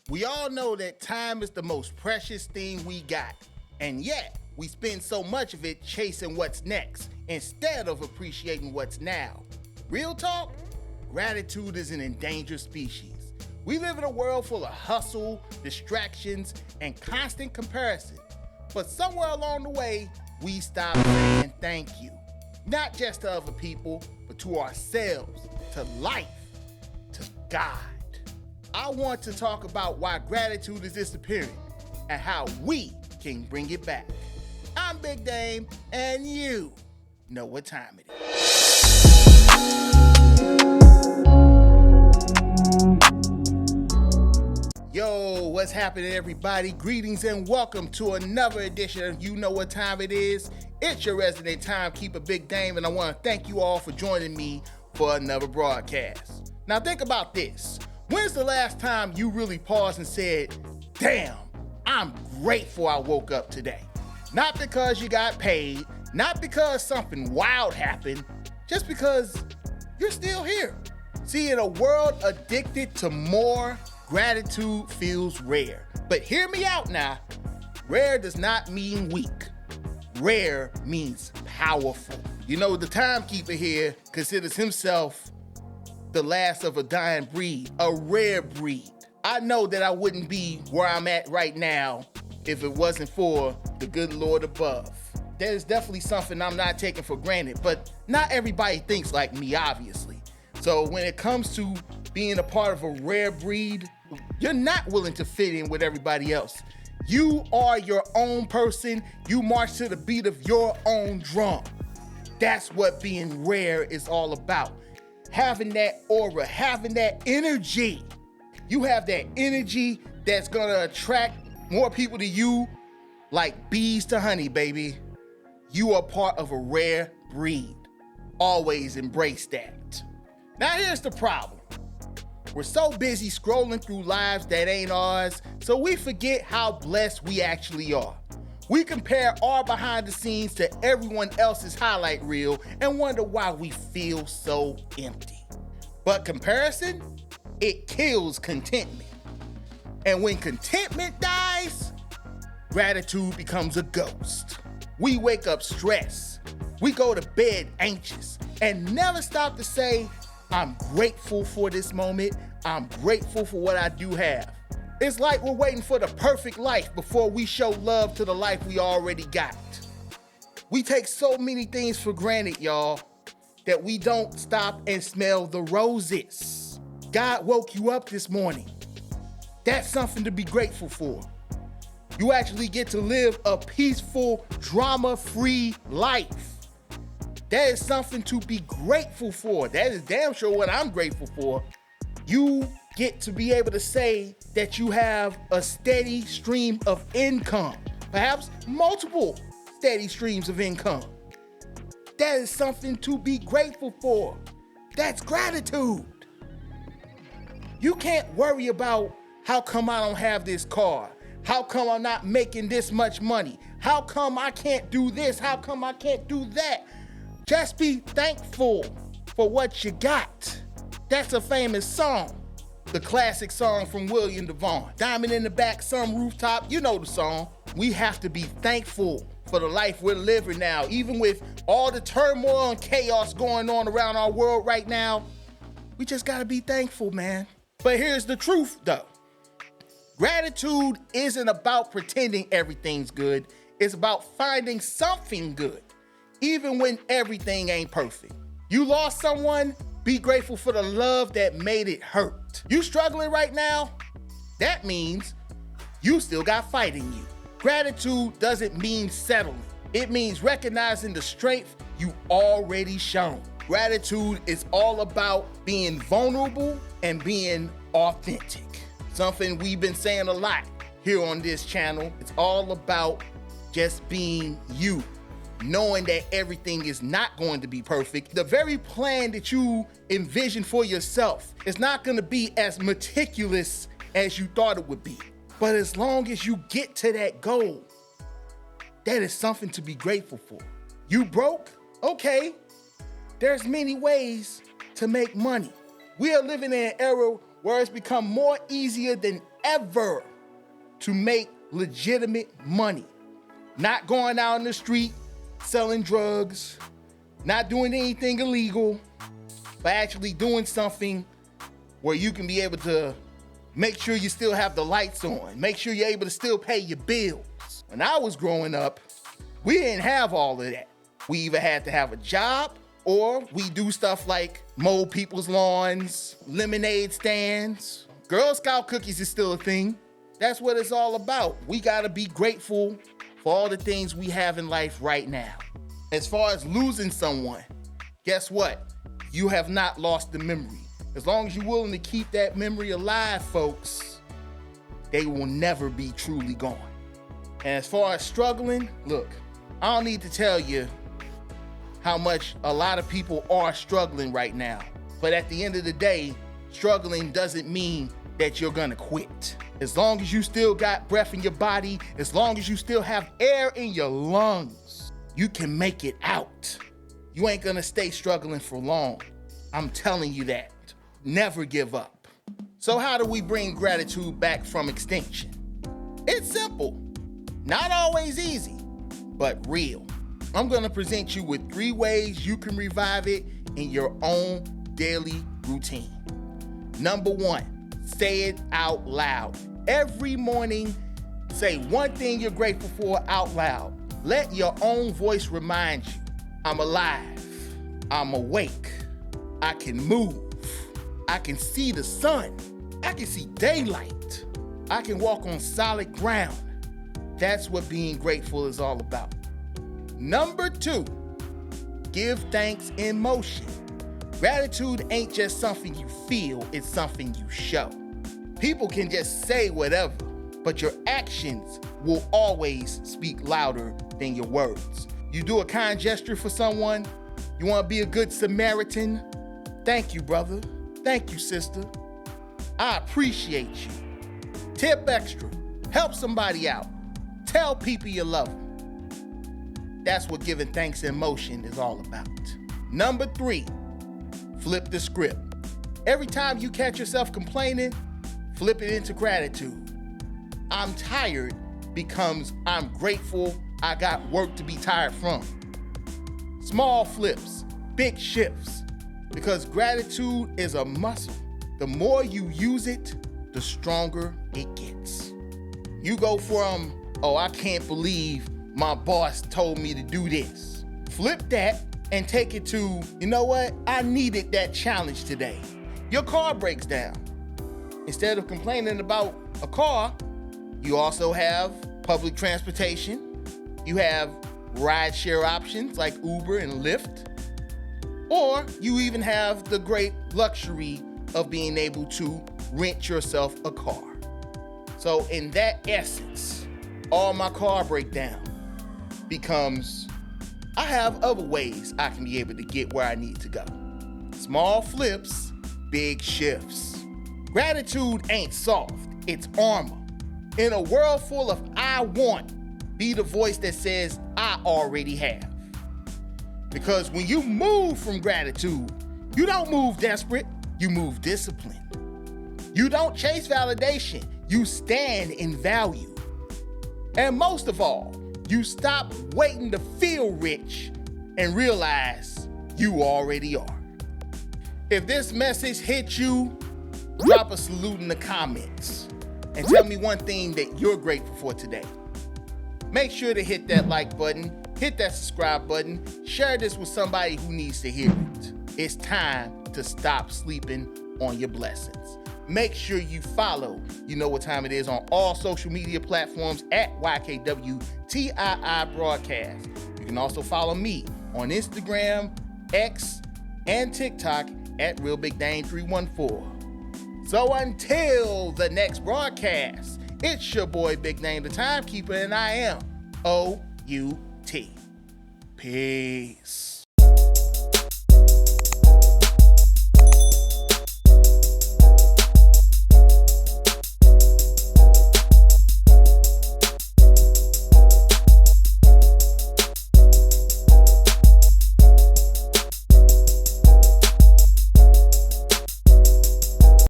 We all know that time is the most precious thing we got, and yet we spend so much of it chasing what's next instead of appreciating what's now. Real talk, gratitude is an endangered species. We live in a world full of hustle, distractions, and constant comparison. But somewhere along the way, we stop saying thank you. Not just to other people, but to ourselves, to life, to God. I want to talk about why gratitude is disappearing and how we can bring it back. I'm Big Dame, and you know what time it is. Yo, what's happening, everybody? Greetings and welcome to another edition of You Know What Time It Is. It's your resident timekeeper, Big Dame, and I want to thank you all for joining me for another broadcast. Now think about this. When's the last time you really paused and said, damn, I'm grateful I woke up today? Not because you got paid, not because something wild happened, just because you're still here. See, in a world addicted to more, gratitude feels rare. But hear me out now. Rare does not mean weak. Rare means powerful. You know, the timekeeper here considers himself the last of a dying breed, a rare breed. I know that I wouldn't be where I'm at right now if it wasn't for the good Lord above. There's definitely something I'm not taking for granted, but not everybody thinks like me, obviously. So when it comes to being a part of a rare breed, you're not willing to fit in with everybody else. You are your own person. You march to the beat of your own drum. That's what being rare is all about. Having that aura, having that energy. You have that energy that's gonna attract more people to you like bees to honey, baby. You are part of a rare breed. Always embrace that. Now here's the problem. We're so busy scrolling through lives that ain't ours, so we forget how blessed we actually are. We compare our behind the scenes to everyone else's highlight reel and wonder why we feel so empty. But comparison, it kills contentment. And when contentment dies, gratitude becomes a ghost. We wake up stressed. We go to bed anxious and never stop to say, I'm grateful for this moment. I'm grateful for what I do have. It's like we're waiting for the perfect life before we show love to the life we already got. We take so many things for granted, y'all, that we don't stop and smell the roses. God woke you up this morning. That's something to be grateful for. You actually get to live a peaceful, drama-free life. That is something to be grateful for. That is damn sure what I'm grateful for. You get to be able to say that you have a steady stream of income, perhaps multiple steady streams of income. That is something to be grateful for. That's gratitude. You can't worry about how come I don't have this car? How come I'm not making this much money? How come I can't do this? How come I can't do that? Just be thankful for what you got. That's a famous song. The classic song from William DeVaughn. Diamond in the back, some rooftop, you know the song. We have to be thankful for the life we're living now. Even with all the turmoil and chaos going on around our world right now, we just gotta be thankful, man. But here's the truth, though. Gratitude isn't about pretending everything's good. It's about finding something good, even when everything ain't perfect. You lost someone, be grateful for the love that made it hurt. You struggling right now? That means you still got fight in you. Gratitude doesn't mean settling. It means recognizing the strength you already shown. Gratitude is all about being vulnerable and being authentic. Something we've been saying a lot here on this channel. It's all about just being you. Knowing that everything is not going to be perfect. The very plan that you envision for yourself is not going to be as meticulous as you thought it would be. But as long as you get to that goal, that is something to be grateful for. You broke? Okay. There's many ways to make money. We are living in an era where it's become more easier than forever to make legitimate money. Not going out in the street, selling drugs, not doing anything illegal, but actually doing something where you can be able to make sure you still have the lights on, make sure you're able to still pay your bills. When I was growing up, we didn't have all of that. We either had to have a job or we do stuff like mow people's lawns, lemonade stands. Girl Scout cookies is still a thing. That's what it's all about. We gotta be grateful for all the things we have in life right now. As far as losing someone, guess what? You have not lost the memory. As long as you're willing to keep that memory alive, folks, they will never be truly gone. And as far as struggling, look, I don't need to tell you how much a lot of people are struggling right now. But at the end of the day, struggling doesn't mean that you're gonna quit. As long as you still got breath in your body, as long as you still have air in your lungs, you can make it out. You ain't gonna stay struggling for long. I'm telling you that. Never give up. So how do we bring gratitude back from extinction? It's simple. Not always easy, but real. I'm gonna present you with 3 ways you can revive it in your own daily routine. Number 1, say it out loud. Every morning, say one thing you're grateful for out loud. Let your own voice remind you, I'm alive, I'm awake, I can move, I can see the sun, I can see daylight, I can walk on solid ground. That's what being grateful is all about. Number 2, give thanks in motion. Gratitude ain't just something you feel, it's something you show. People can just say whatever, but your actions will always speak louder than your words. You do a kind gesture for someone, you want to be a good Samaritan, thank you, brother. Thank you, sister. I appreciate you. Tip extra. Help somebody out. Tell people you love them. That's what giving thanks in motion is all about. Number 3, flip the script. Every time you catch yourself complaining, flip it into gratitude. I'm tired becomes I'm grateful I got work to be tired from. Small flips, big shifts, because gratitude is a muscle. The more you use it, the stronger it gets. You go from, oh, I can't believe my boss told me to do this. Flip that and take it to, you know what? I needed that challenge today. Your car breaks down. Instead of complaining about a car, you also have public transportation. You have rideshare options like Uber and Lyft. Or you even have the great luxury of being able to rent yourself a car. So in that essence, all my car breakdown becomes, I have other ways I can be able to get where I need to go. Small flips, big shifts. Gratitude ain't soft, it's armor. In a world full of I want, be the voice that says I already have. Because when you move from gratitude, you don't move desperate, you move disciplined. You don't chase validation, you stand in value. And most of all, you stop waiting to feel rich and realize you already are. If this message hit you, drop a salute in the comments and tell me one thing that you're grateful for today. Make sure to hit that like button, hit that subscribe button, share this with somebody who needs to hear it. It's time to stop sleeping on your blessings. Make sure you follow, you know what time it is, on all social media platforms at YKWTII Broadcast. You can also follow me on Instagram, X, and TikTok at RealBigDame314. So until the next broadcast, it's your boy Big Name the Timekeeper, and I am OUT. Peace.